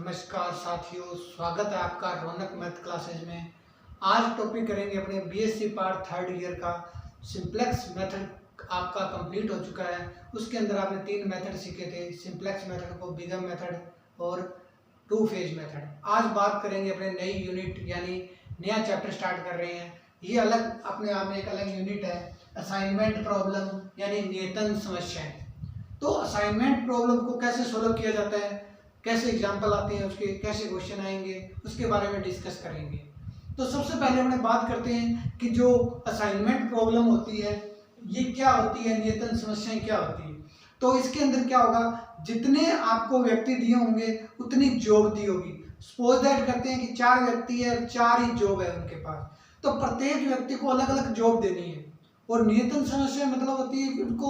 नमस्कार साथियों, स्वागत है आपका रौनक मैथ क्लासेज में। आज टॉपिक करेंगे अपने बीएससी पार्ट थर्ड ईयर का सिंप्लेक्स मेथड आपका कंप्लीट हो चुका है। उसके अंदर आपने 3 मेथड सीखे थे, सिंप्लेक्स मेथड को, बिगम मेथड और टू फेज मेथड। आज बात करेंगे अपने नई यूनिट यानी नया चैप्टर स्टार्ट कर रहे हैं। ये अलग अपने आप में एक अलग यूनिट है, असाइनमेंट प्रॉब्लम यानी नियतन समस्याएं। तो असाइनमेंट प्रॉब्लम को कैसे सोल्व किया जाता है, कैसे एग्जाम्पल आते हैं उसके, कैसे क्वेश्चन आएंगे, उसके बारे में डिस्कस करेंगे। तो सबसे पहले हम बात करते हैं कि जो असाइनमेंट प्रॉब्लम होती है ये क्या होती है, नियतन समस्याएं क्या होती है। तो इसके अंदर क्या होगा, जितने आपको व्यक्ति दिए होंगे उतनी जॉब दी होगी। सपोज दैट करते हैं कि 4 व्यक्ति है और 4 ही जॉब है उनके पास, तो प्रत्येक व्यक्ति को अलग अलग जॉब देनी है। और नियतन समस्या मतलब होती है कि उनको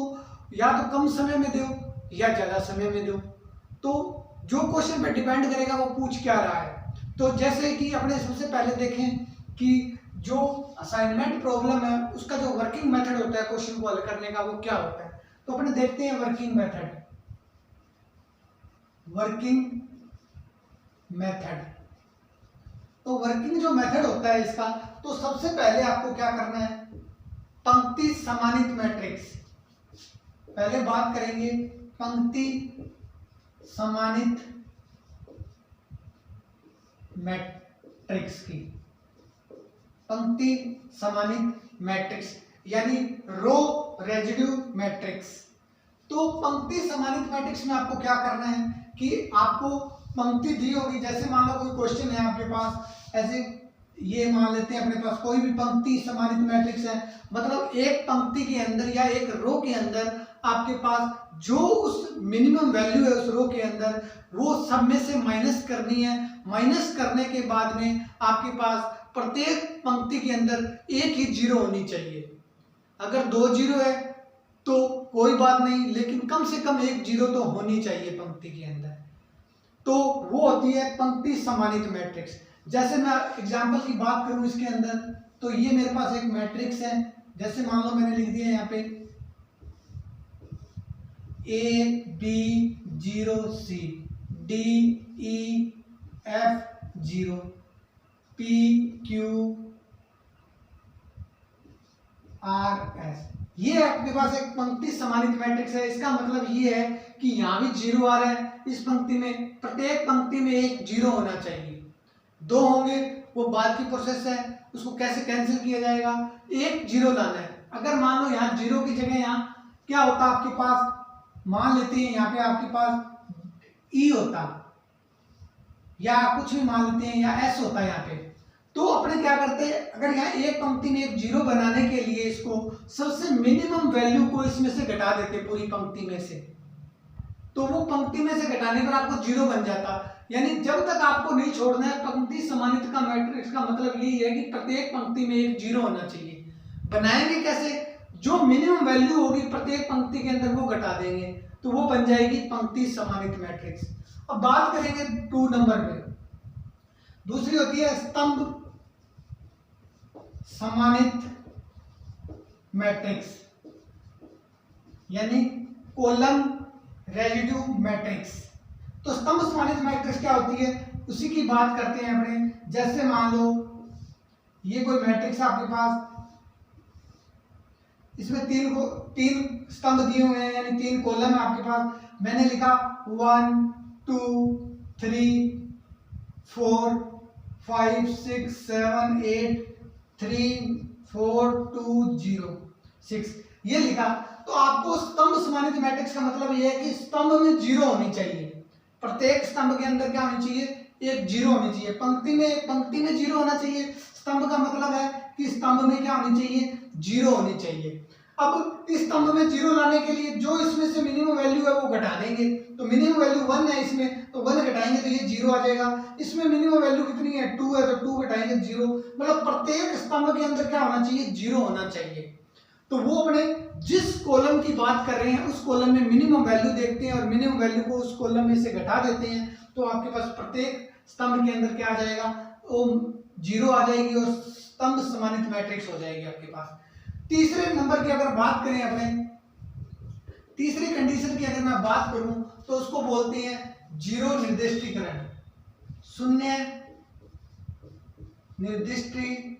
या तो कम समय में दो या ज़्यादा समय में दो। तो जो क्वेश्चन पे डिपेंड करेगा वो पूछ क्या रहा है। तो जैसे कि अपने सबसे पहले देखें कि जो असाइनमेंट प्रॉब्लम है उसका जो वर्किंग मेथड होता है क्वेश्चन को हल करने का वो क्या होता है। तो अपने देखते हैं वर्किंग मेथड। तो वर्किंग जो मेथड होता है इसका, तो सबसे पहले आपको क्या करना है, पंक्ति समानित मैट्रिक्स। पहले बात करेंगे पंक्ति समानित मैट्रिक्स की। पंक्ति समानित मैट्रिक्स यानी रो रेजिड्यू मैट्रिक्स। तो पंक्ति समानित मैट्रिक्स में आपको क्या करना है कि आपको पंक्ति दी होगी, जैसे मान लो कोई क्वेश्चन है आपके पास, ऐसे ये मान लेते हैं अपने पास कोई भी पंक्ति समानित मैट्रिक्स है, मतलब एक पंक्ति के अंदर या एक रो के अंदर आपके पास जो उस मिनिमम वैल्यू है उस रो के अंदर वो सब में से माइनस करनी है। माइनस करने के बाद में आपके पास प्रत्येक पंक्ति के अंदर एक ही जीरो होनी चाहिए। अगर 2 जीरो है तो कोई बात नहीं, लेकिन कम से कम एक जीरो तो होनी चाहिए पंक्ति के अंदर। तो वो होती है पंक्ति समानित मैट्रिक्स। जैसे मैं एग्जाम्पल की बात करूं इसके अंदर, तो ये मेरे पास एक मैट्रिक्स है। जैसे मान लो मैंने लिख दिया यहाँ पे A-B-0-C, D-E-F-0, P-Q-R-S। ये आपके पास एक पंक्ति समानित मैट्रिक्स है। इसका मतलब ये है कि यहाँ भी जीरो आ रहा है, इस पंक्ति में प्रत्येक पंक्ति में एक जीरो होना चाहिए। 2 होंगे वो बाद की प्रोसेस है, उसको कैसे कैंसिल किया जाएगा, एक जीरो लाना है। अगर मान लो यहाँ जीरो की जगह यहाँ क्या होता है आपके पास, मान लेते हैं यहाँ पे आपके पास ई होता या कुछ भी मान लेते हैं या एस होता है यहाँ पे। तो अपने क्या करते हैं, अगर यहाँ एक पंक्ति में एक जीरो बनाने के लिए इसको सबसे मिनिमम वैल्यू को इसमें से घटा देते पूरी पंक्ति में से, तो वो पंक्ति में से घटाने पर आपको जीरो बन जाता। यानी जब तक आपको नहीं छोड़ना है पंक्ति समानित का मैट्रिक्स का मतलब यही है कि प्रत्येक पंक्ति में एक जीरो होना चाहिए। बनाएंगे कैसे, जो मिनिमम वैल्यू होगी प्रत्येक पंक्ति के अंदर वो घटा देंगे, तो वो बन जाएगी पंक्ति समानित मैट्रिक्स। अब बात करेंगे 2 नंबर पे। दूसरी होती है स्तंभ समानित मैट्रिक्स यानी कॉलम रेजिड्यू मैट्रिक्स। तो स्तंभ समानित मैट्रिक्स क्या होती है उसी की बात करते हैं अपने। जैसे मान लो ये कोई मैट्रिक्स है आपके पास, इसमें 3 स्तंभ दिए हुए हैं यानी 3 कॉलम है आपके पास। मैंने लिखा 1 2 3 4 5 6 7 8 3 4 2 0 6 ये लिखा। तो आपको स्तंभ समानित मैट्रिक्स का मतलब ये है कि स्तंभ में जीरो होनी चाहिए। प्रत्येक स्तंभ के अंदर क्या होनी चाहिए, एक जीरो होनी चाहिए। पंक्ति में जीरो होना चाहिए। स्तंभ का मतलब है कि स्तंभ में क्या होनी चाहिए, जीरो होनी चाहिए। अब इस स्तंभ में जीरो लाने के लिए जो इसमें से मिनिमम वैल्यू है वो घटा देंगे। तो मिनिमम वैल्यू 1 है इसमें, तो 1 घटाएंगे तो ये जीरो आ जाएगा। इसमें मिनिमम वैल्यू कितनी है, 2 है, तो 2 घटाएंगे 0। मतलब प्रत्येक स्तंभ के अंदर क्या होना चाहिए, जीरो होना चाहिए। तो वो अपने जिस कॉलम की बात कर रहे हैं उस कॉलम में मिनिमम वैल्यू देखते हैं और मिनिमम वैल्यू को उस कॉलम में से घटा देते हैं, तो आपके पास प्रत्येक स्तंभ के अंदर क्या आ जाएगा, वो जीरो आ जाएगी और स्तंभ समानित मैट्रिक्स हो जाएगी आपके पास। तीसरे नंबर की अगर बात करें अपने, तीसरी कंडीशन की अगर मैं बात करूं तो उसको बोलते हैं जीरो निर्दिष्टीकरण। शून्य निर्दिष्टीकरण।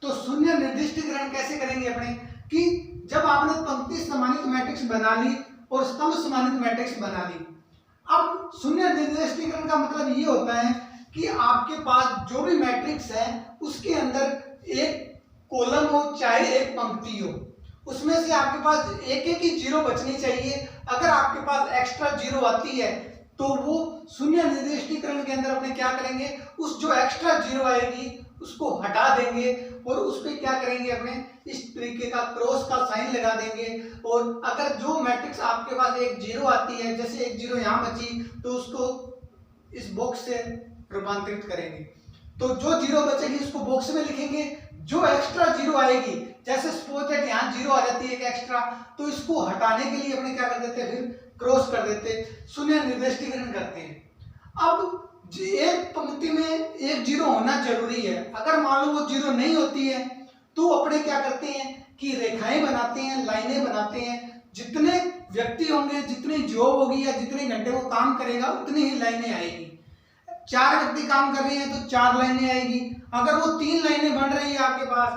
तो शून्य निर्दिष्टीकरण कैसे करेंगे अपने कि जब आपने पंक्ति समानित मैट्रिक्स बना ली और स्तंभ समानित मैट्रिक्स बना ली, अब शून्य निर्दिष्टीकरण का मतलब ये होता है कि आपके पास जो भी मैट्रिक्स है उसके अंदर एक कॉलम हो चाहे एक पंक्ति हो, उसमें से आपके पास एक एक ही जीरो बचनी चाहिए। अगर आपके पास एक्स्ट्रा जीरो आती है तो वो शून्य निर्दिष्टीकरण के अंदर अपने क्या करेंगे, उस जो एक्स्ट्रा जीरो आएगी उसको हटा देंगे और उस पर क्या करेंगे अपने इस तरीके का क्रॉस का साइन लगा देंगे। और अगर जो मैट्रिक्स आपके पास एक जीरो आती है, जैसे एक जीरो यहाँ बची, तो उसको इस बॉक्स से रूपांतरित करेंगे। तो जो जीरो बचेगी उसको बॉक्स में लिखेंगे, जो एक्स्ट्रा जीरो आएगी, जैसे सपोज दैट यहाँ जीरो आ जाती है एक एक्स्ट्रा, तो इसको हटाने के लिए अपने क्या कर देते हैं, फिर क्रॉस कर देते, शून्य निर्दिष्टीकरण करते हैं। अब एक पंक्ति में एक जीरो होना जरूरी है, अगर मान लो वो जीरो नहीं होती है तो अपने क्या करते हैं कि रेखाएं बनाते हैं, लाइनें बनाते हैं। जितने व्यक्ति होंगे, जितनी जॉब होगी या जितने घंटे वो काम करेगा उतनी ही लाइनें आएगी। 4 व्यक्ति काम कर रहे हैं तो 4 लाइनें आएगी। अगर वो 3 लाइनें बन रही है आपके पास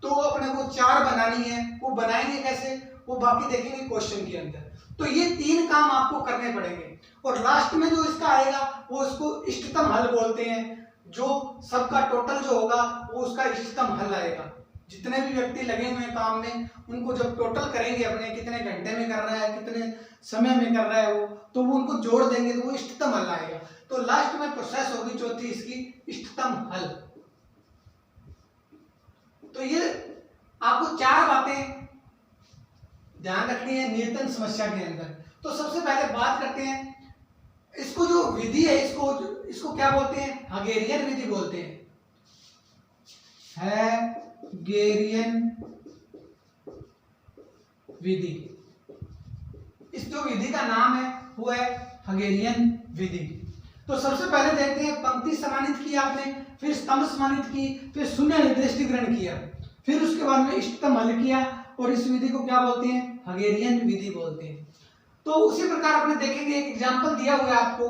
तो अपने को 4 बनानी है। वो बनाएंगे कैसे, वो बाकी देखेंगे क्वेश्चन के अंदर। तो ये 3 काम आपको करने पड़ेंगे और लास्ट में जो इसका आएगा वो इसको इष्टतम हल बोलते हैं। जो सबका टोटल जो होगा वो उसका इष्टतम हल आएगा। जितने भी व्यक्ति लगे हुए हैं काम में, उनको जब टोटल करेंगे अपने कितने घंटे में कर रहा है, कितने समय में कर रहा है वो, तो वो उनको जोड़ देंगे तो वो इष्टतम हल आएगा। तो लास्ट में प्रोसेस होगी चौथी इसकी इष्टतम हल। तो ये आपको 4 बातें ध्यान रखनी है नियतन समस्या के अंदर। तो सबसे पहले बात करते हैं, इसको जो विधि है इसको क्या बोलते हैं, हगेरियन विधि बोलते हैं। हगेरियन विधि, इस जो विधि का नाम है वो है हगेरियन विधि। तो सबसे पहले देखते हैं, पंक्ति समानित की आपने, फिर स्तंभ समानित की, फिर शून्य निर्दिष्टीकरण किया, फिर उसके बाद में इष्टतम हल किया और इस विधि को क्या बोलते हैं, हगेरियन विधि बोलते हैं। तो उसी प्रकार अपने देखेंगे, एक एग्जांपल दिया हुआ है आपको,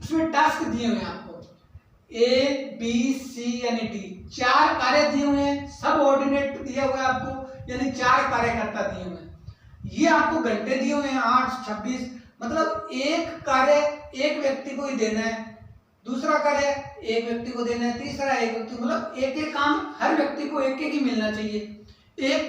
उसमें टास्क दिए हुए हैं आपको A, B, C यानी D, 4 कार्य दिए हुए हैं, सब ऑर्डिनेट दिया हुआ है आपको, यानी 4 कार्यकर्ता दिए हुए हैं। ये आपको घंटे दिए हुए हैं 8, 26, मतलब एक कार्य एक व्यक्ति को ही देना है, दूसरा कार्य एक व्यक्ति को देना है, तीसरा एक व्यक्ति, मतलब एक एक काम हर व्यक्ति को एक एक ही मिलना चाहिए, एक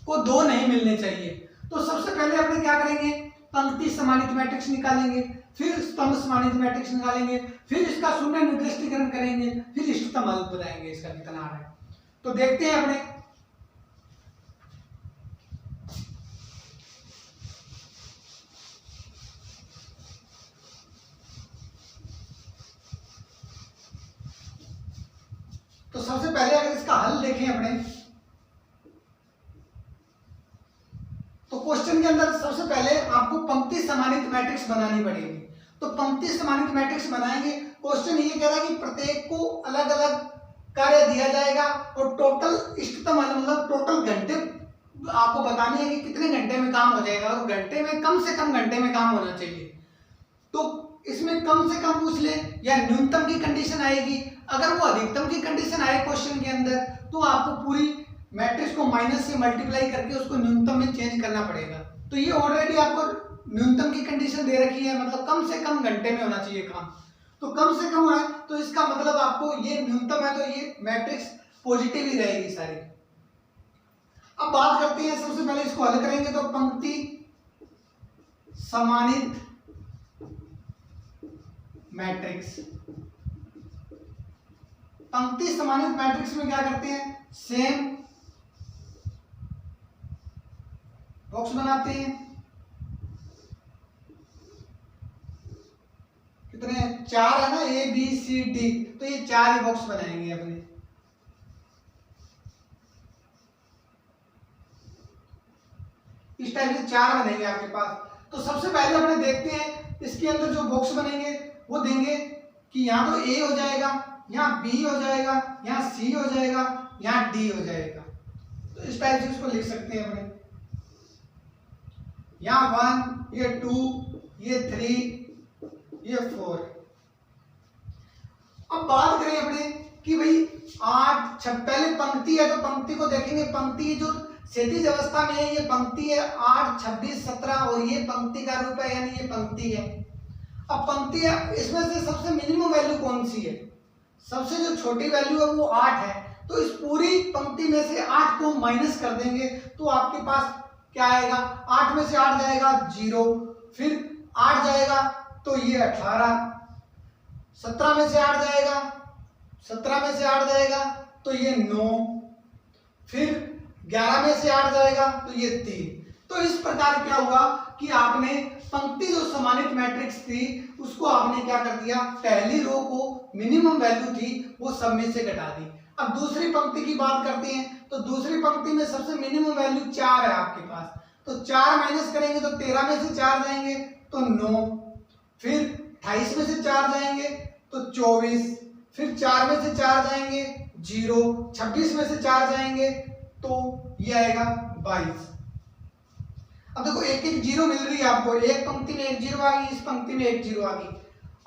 को 2 नहीं मिलने चाहिए। तो सबसे पहले अपने क्या करेंगे, पंक्ति समानित मैट्रिक्स निकालेंगे, फिर स्तंभ समानित मैट्रिक्स निकालेंगे, फिर इसका शून्य निर्दिष्टीकरण करेंगे, फिर इष्टतम हल बताएंगे इसका कितना आ रहा है। तो देखते हैं अपने, तो सबसे पहले अगर इसका हल देखें अपने, तो क्वेश्चन के अंदर सबसे पहले आपको पंक्ति समानित मैट्रिक्स बनानी पड़ेगी। तो पंक्ति समानित मैट्रिक्स बनाएंगे। क्वेश्चन ये कह रहा है कि प्रत्येक को अलग अलग कार्य दिया जाएगा और टोटल इष्टतम हल, मतलब टोटल घंटे आपको बतानी है कि कितने घंटे में काम हो जाएगा, और घंटे में कम से कम घंटे में काम होना चाहिए। तो इसमें कम से कम पूछ ले या न्यूनतम की कंडीशन आएगी। अगर वो अधिकतम की कंडीशन आए क्वेश्चन के अंदर तो आपको पूरी मैट्रिक्स को माइनस से मल्टीप्लाई करके उसको न्यूनतम में चेंज करना पड़ेगा। तो ये ऑलरेडी आपको न्यूनतम की कंडीशन दे रखी है, मतलब कम से कम घंटे में होना चाहिए काम। तो कम से कम है तो इसका मतलब आपको ये न्यूनतम है, तो ये मैट्रिक्स पॉजिटिव ही रहेगी सारी। अब बात करते हैं, सबसे पहले इसको हल करेंगे तो पंक्ति समानित मैट्रिक्स, पंक्ति समानित मैट्रिक्स में क्या करते हैं, सेम बॉक्स बनाते हैं। कितने, 4 है ना, A, B, C, D, तो ये 4 ही बॉक्स बनाएंगे अपने। इस टाइप से 4 बनेंगे आपके पास। तो सबसे पहले अपने देखते हैं इसके अंदर जो बॉक्स बनेंगे वो देंगे कि यहाँ तो A हो जाएगा, यहाँ B हो जाएगा, यहाँ C हो जाएगा, यहाँ D हो जाएगा। तो इस टाइप से इसको लिख सकते हैं अपने। यहाँ 1, ये 2, ये 3, ये 4। अब बात करें अपने कि भाई 8 पहले पंक्ति है तो पंक्ति को देखेंगे। पंक्ति जो क्षैतिज अवस्था में है ये पंक्ति है 8, 26, 17 और ये पंक्ति का रूप है यानी ये पंक्ति है। अब पंक्ति है, इसमें से सबसे मिनिमम वैल्यू कौन सी है? सबसे जो छोटी वैल्यू है वो 8 है। तो इस पूरी पंक्ति में से 8 को माइनस कर देंगे तो आपके पास क्या आएगा? 8 में से 8 जाएगा 0, फिर 8 जाएगा तो ये 18, 17 में से 8 जाएगा, 17 में से 8 जाएगा तो ये 9, फिर 11 में से 8 जाएगा तो ये 3। तो इस प्रकार क्या हुआ कि आपने पंक्ति जो समानित मैट्रिक्स थी उसको आपने क्या कर दिया? पहली रो को मिनिमम वैल्यू थी वो सब में से घटा दी। अब दूसरी पंक्ति की बात करते हैं तो दूसरी पंक्ति में सबसे मिनिमम वैल्यू 4 है आपके पास। तो 4 माइनस करेंगे तो 13 में से 4 जाएंगे तो 9, फिर 28 में से 4 जाएंगे तो 24, फिर 4 में से 4 जाएंगे 0, 26 में से 4 जाएंगे तो ये आएगा 22। अब देखो एक एक जीरो मिल रही है आपको, एक पंक्ति में एक जीरो आ गई, इस पंक्ति में एक जीरो आ गई।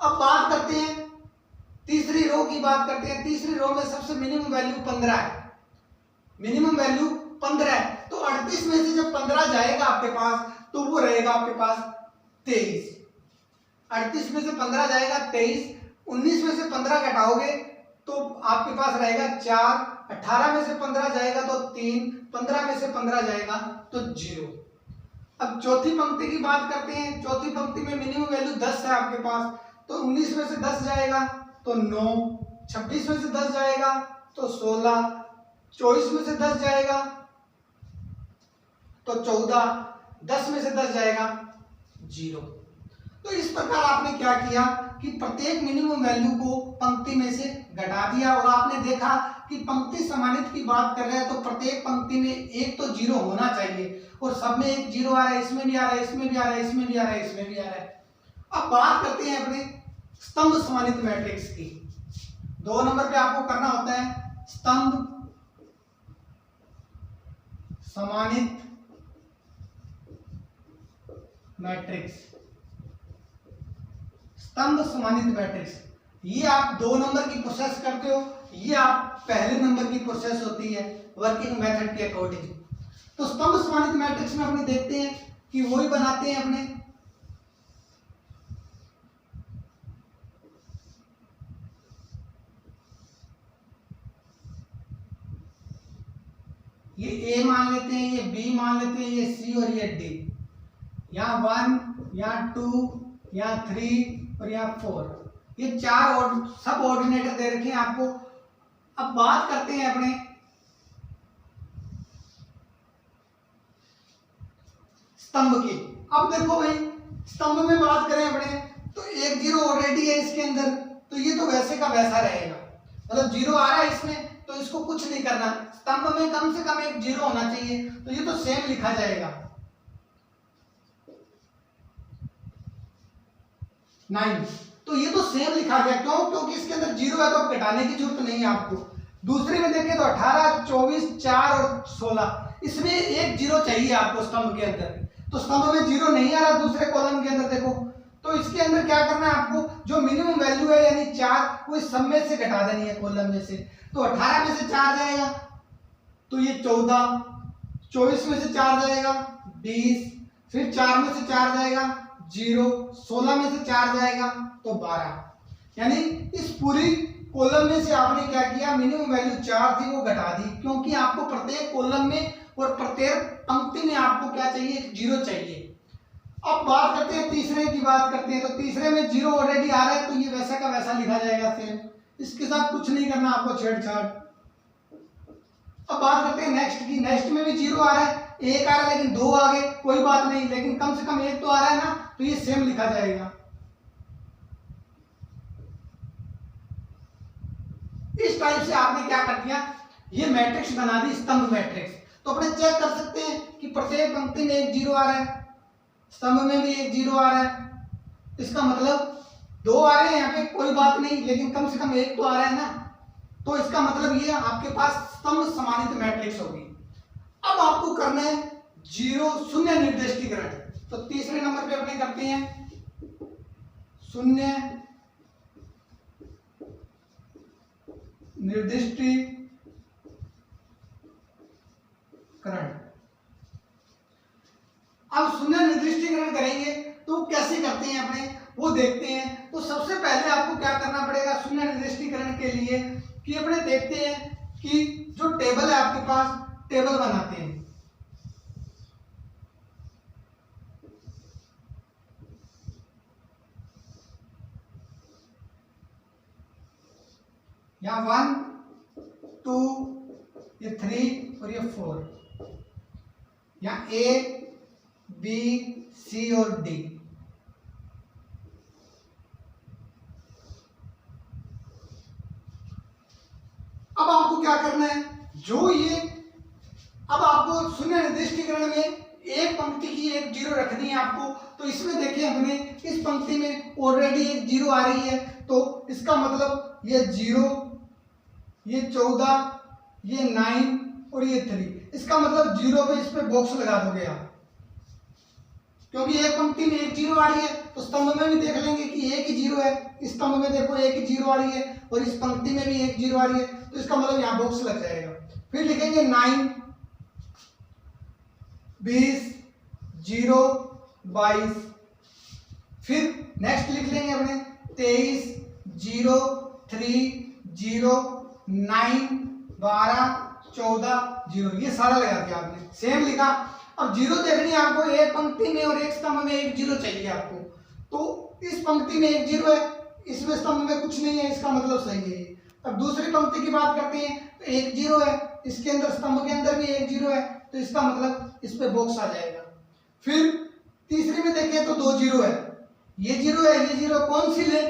अब बात करते हैं तीसरी रो की बात करते हैं। तीसरी रो में सबसे मिनिमम वैल्यू 15 है, मिनिमम वैल्यू 15 है। तो 38 में से जब 15 जाएगा आपके पास तो वो रहेगा आपके पास 23। 38 में से 15 जाएगा 23, 19 में से 15 घटाओगे तो आपके पास रहेगा 4, 18 में से 15 जाएगा तो 3, 15 में से 15 जाएगा तो 0। अब चौथी पंक्ति की बात करते हैं। चौथी पंक्ति में मिनिमम वैल्यू 10 है आपके पास, तो 19 में से 10 जाएगा तो 9, 26 में से 10 जाएगा तो 16, 24 में से 10 जाएगा तो 14, 10 में से 10 जाएगा 0। तो इस प्रकार आपने क्या किया कि प्रत्येक मिनिमम वैल्यू को पंक्ति में से घटा दिया और आपने देखा कि पंक्ति समानित की बात कर रहे हैं तो प्रत्येक पंक्ति में एक तो 0 होना चाहिए और सब में एक 0 आ रहा है, इसमें भी आ रहा है, इसमें भी आ रहा है, इसमें भी आ रहा है, इसमें भी आ रहा है। अब बात करते हैं अपने स्तंभ समानित मैट्रिक्स की। 2 नंबर पे आपको करना होता है स्तंभ समानित मैट्रिक्स। स्तंभ समानित मैट्रिक्स ये आप 2 नंबर की प्रोसेस करते हो, ये आप पहले नंबर की प्रोसेस होती है वर्किंग मेथड के अकॉर्डिंग। तो स्तंभ समानित मैट्रिक्स में अपने देखते हैं कि वही बनाते हैं अपने ये ए मान लेते हैं, ये बी मान लेते हैं, ये सी और ये डी। यहाँ 1, यहाँ 2, यहाँ 3 और यहाँ 4, ये 4 सब ऑर्डिनेटर दे रखे हैं आपको। अब बात करते हैं अपने स्तंभ की। अब देखो भाई स्तंभ में बात करें अपने तो एक 0 ऑलरेडी है इसके अंदर, तो ये तो वैसे का वैसा रहेगा, मतलब 0 आ रहा है इसमें तो इसको कुछ नहीं करना। स्तंभ में कम से कम एक 0 होना चाहिए, तो ये तो सेम लिखा जाएगा 9। तो ये तो सेम लिखा गया, क्यों? क्योंकि इसके अंदर 0 है तो अब घटाने की जरूरत नहीं है आपको। दूसरे में देखें तो 18, 24, 4 और 16, इसमें एक 0 चाहिए आपको स्तंभ के अंदर। तो स्तंभ में 0 नहीं आ रहा दूसरे कॉलम के अंदर देखो, तो इसके अंदर क्या करना है आपको? जो मिनिमम वैल्यू है यानी 4 वो इस सब में से घटा देनी है कॉलम में से। तो 18 में से 4 जाएगा तो ये 14, 24 में से 4 जाएगा 20, फिर 4 में से 4 जाएगा 0, 16 में से 4 जाएगा तो 12। यानी इस पूरी कॉलम में से आपने क्या किया? मिनिमम वैल्यू 4 थी वो घटा दी, क्योंकि आपको प्रत्येक कॉलम में और प्रत्येक पंक्ति में आपको क्या चाहिए? एक 0 चाहिए। अब बात करते हैं तीसरे की बात करते हैं, तो तीसरे में 0 ऑलरेडी आ रहा है तो ये वैसा का वैसा लिखा जाएगा सेम, इसके साथ कुछ नहीं करना आपको छेड़छाड़। अब बात करते हैं नेक्स्ट की। नेक्स्ट में भी 0 आ रहा है, 1 आ रहा है लेकिन 2 आ गए, कोई बात नहीं, लेकिन कम से कम 1 तो आ रहा है ना, तो ये सेम लिखा जाएगा। इस टाइप से आपने क्या कर दिया? ये मैट्रिक्स बना दी स्तंभ मैट्रिक्स। तो अपने चेक कर सकते हैं कि प्रत्येक पंक्ति में एक 0 आ रहा है, स्तंभ में भी एक 0 आ रहा है, इसका मतलब 2 आ रहे हैं यहाँ पे, कोई बात नहीं, लेकिन कम से कम 1 तो आ रहा है ना, तो इसका मतलब ये आपके पास स्तंभ समानित मैट्रिक्स होगी। अब आपको करना है 0 शून्य निर्दिष्टीकरण। तो तीसरे नंबर पे अपने करते हैं शून्य निर्दिष्टीकरण। अब शून्य निर्दिष्टीकरण करेंगे तो कैसे करते हैं अपने वो देखते हैं। तो सबसे पहले आपको क्या करना पड़ेगा शून्य निर्दिष्टीकरण के लिए कि अपने देखते हैं कि जो टेबल है आपके पास, टेबल बनाते हैं। यहाँ 1 2 ये 3 और ये 4, यहाँ A B C और D। अब आपको क्या करना है, जो ये अब आपको शून्य निर्दिष्टीकरण में एक पंक्ति की एक जीरो रखनी है आपको। तो इसमें देखिए हमने इस पंक्ति में ऑलरेडी एक जीरो आ रही है, तो इसका मतलब ये 0, ये 14, ये 9 और ये 3। इसका मतलब 0 पे इस पे बॉक्स लगा दोगे आप, क्योंकि एक पंक्ति में एक जीरो आ रही है। तो स्तंभ में भी देख लेंगे कि एक ही जीरो है, इस स्तंभ में देखो एक ही जीरो आ रही है और इस पंक्ति में भी एक जीरो आ रही है, तो इसका मतलब यहाँ बॉक्स लग जाएगा। फिर लिखेंगे 9 20 0 22। फिर नेक्स्ट लिख लेंगे अपने 23 0 3 0 9 12 14 0। ये सारा लगा दिया आपने, सेम लिखा। अब जीरो देखनी है आपको, एक पंक्ति में और एक स्तंभ में एक जीरो चाहिए आपको। तो इस पंक्ति में एक जीरो है, इसमें स्तंभ में कुछ नहीं है, इसका मतलब सही है। अब दूसरी पंक्ति की बात करते हैं तो एक जीरो है, इसके अंदर स्तंभ के अंदर भी एक जीरो है, तो इसका मतलब इस पे बॉक्स आ जाएगा। फिर तीसरी में देखें तो 2 जीरो है, ये जीरो है, ये जीरो, कौन सी ले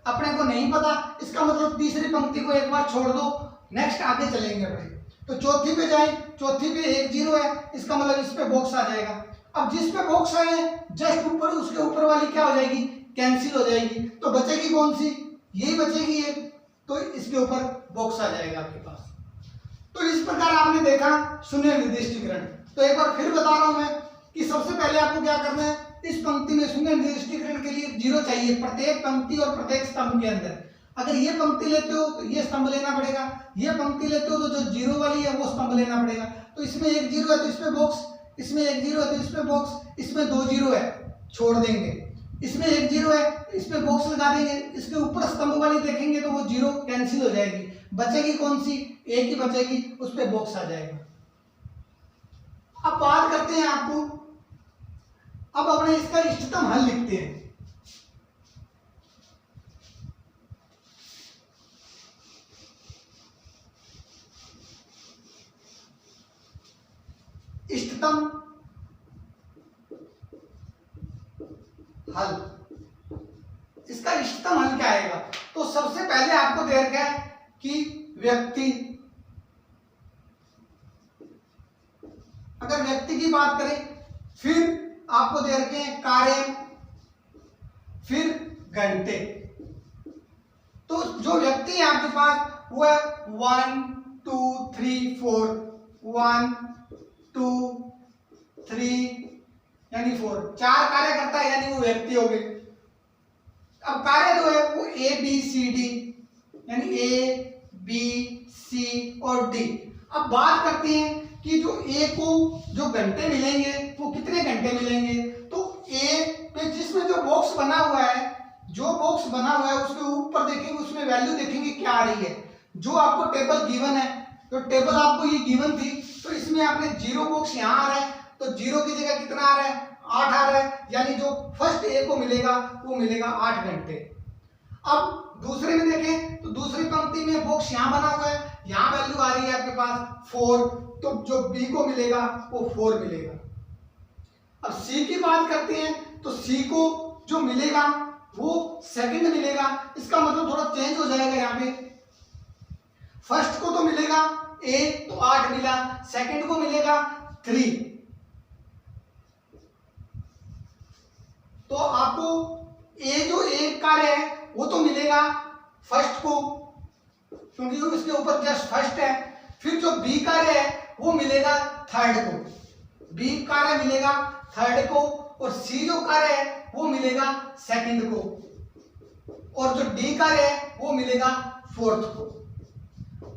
अपने को नहीं पता। इसका मतलब तीसरी पंक्ति को एक बार छोड़ दो, नेक्स्ट आगे चलेंगे अपने। तो चौथी पे जाए, चौथी पे एक जीरो है, इसका मतलब इस पे बॉक्स आ जाएगा। अब जिस पे बॉक्स आए जस्ट ऊपर, उसके ऊपर वाली क्या हो जाएगी, कैंसिल हो जाएगी। तो बचेगी कौन सी, यही बचेगी एक, तो इसके ऊपर बॉक्स आ जाएगा आपके पास। तो इस प्रकार आपने देखा शून्य निर्दिष्टीकरण। तो एक बार फिर बता रहा हूं मैं कि सबसे पहले आपको क्या करना है, इस पंक्ति में शून्य निर्दिष्टीकरण के लिए जीरो चाहिए प्रत्येक पंक्ति और प्रत्येक स्तंभ के अंदर। अगर ये पंक्ति लेते हो तो ये स्तंभ लेना पड़ेगा, ये पंक्ति लेते हो तो जो जीरो वाली है वो स्तंभ लेना पड़ेगा। तो इसमें एक जीरो है तो इस पे बॉक्स, इसमें एक जीरो है तो इस पे बॉक्स, इसमें 2 जीरो है छोड़ देंगे, इसमें एक जीरो है इस पे बॉक्स लगा देंगे, इसके ऊपर स्तंभ वाली देखेंगे तो वो जीरो कैंसिल हो जाएगी, बचेगी कौन सी, एक ही बचेगी, उस पे बॉक्स आ जाएगा। अब बात करते हैं आपको, अब अपने इसका इष्टतम हल लिखते हैं। इष्टतम हल, इसका इष्टतम हल क्या आएगा। तो सबसे पहले आपको दे रखा है कि व्यक्ति, अगर व्यक्ति की बात करें, फिर आपको दे रखे हैं कार्य, फिर घंटे। तो जो व्यक्ति है आपके पास वो है 1 2 3 4, 1 2 3 यानी 4, 4 कार्य करता है, यानी वो व्यक्ति हो गए। अब कार्य जो है वो A B C D, यानी A B C और D। अब बात करते हैं कि जो A को जो घंटे मिलेंगे वो कितने घंटे मिलेंगे। तो A पे जिसमें जो बॉक्स बना हुआ है, जो बॉक्स बना हुआ है उसके ऊपर देखेंगे, उसमें वैल्यू देखेंगे क्या आ रही है। जो आपको टेबल गिवन है, तो टेबल आपको ये गिवन थी, तो इसमें आपने जीरो बॉक्स यहाँ आ रहा है, तो जीरो की जगह कितना आ रहा है, 8 आ रहा है, यानी जो फर्स्ट ए को मिलेगा वो मिलेगा 8 घंटे। अब दूसरे में देखें तो दूसरी पंक्ति में बॉक्स यहाँ बना हुआ है, यहाँ वैल्यू आ रही है आपके पास 4, तो जो बी को मिलेगा वो 4 मिलेगा। अब सी की बात करते हैं तो सी को जो मिलेगा वो सेकंड मिलेगा, इसका मतलब थोड़ा चेंज हो जाएगा। यहाँ पे फर्स्ट को तो मिलेगा ए, तो 8 मिला, सेकंड को मिलेगा 3, तो आपको ए जो एक कार्य है वो तो मिलेगा फर्स्ट को, क्योंकि उसके ऊपर जस्ट फर्स्ट है। फिर जो बी कार्य है वो मिलेगा थर्ड को, बी कार्य मिलेगा थर्ड को, और सी जो कार्य है वो मिलेगा सेकंड को, और जो डी कार्य है वो मिलेगा फोर्थ को।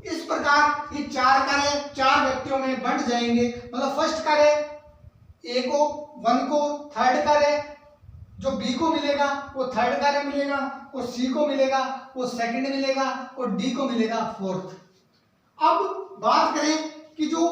इस प्रकार ये चार कार्य चार व्यक्तियों में बंट जाएंगे। मतलब फर्स्ट कार्य ए को, वन को, थर्ड कार्य जो बी को मिलेगा वो थर्ड कार्य मिलेगा, और सी को मिलेगा वो सेकंड मिलेगा, और डी को मिलेगा फोर्थ। अब बात करें कि जो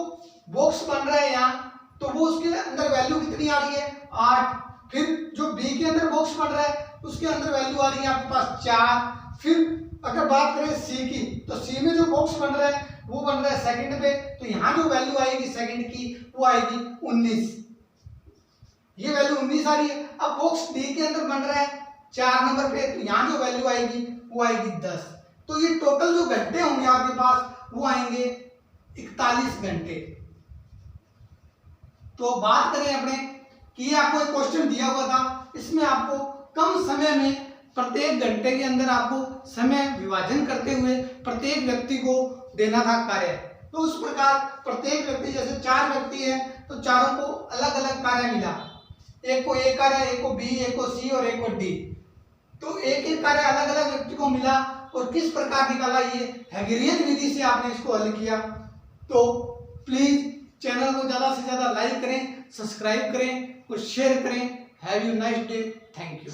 बॉक्स बन रहा है यहाँ, तो वो उसके अंदर वैल्यू कितनी आ रही है 8। फिर जो बी के अंदर बॉक्स बन रहा है उसके अंदर वैल्यू आ रही है आपके पास 4। फिर अगर बात करें सी की, तो सी में जो बॉक्स बन रहा है वो बन रहा है सेकंड पे, तो यहाँ जो वैल्यू आएगी सेकंड की वो आएगी 19। ये वैल्यू 19 आ रही है। अब बॉक्स डी के अंदर बन रहा है 4 नंबर पे, तो यहाँ जो वैल्यू आएगी वो आएगी 10। तो ये टोटल जो घंटे होंगे आपके पास वो आएंगे 41 घंटे। तो बात करें अपने कि आपको एक क्वेश्चन दिया हुआ था, इसमें आपको कम समय में प्रत्येक घंटे के अंदर आपको समय विभाजन करते हुए प्रत्येक व्यक्ति को देना था कार्य। तो उस प्रकार प्रत्येक व्यक्ति, जैसे 4 व्यक्ति हैं तो चारों को अलग अलग कार्य मिला, एक को ए कार्य, एक को बी, एक को सी और एक को डी। तो एक एक कार्य अलग अलग व्यक्ति को मिला और किस प्रकार निकाला, ये हैगेरियन विधि से आपने इसको हल किया। तो प्लीज चैनल को ज्यादा से ज्यादा लाइक करें, सब्सक्राइब करें और शेयर करें। Have you nice day. Thank you.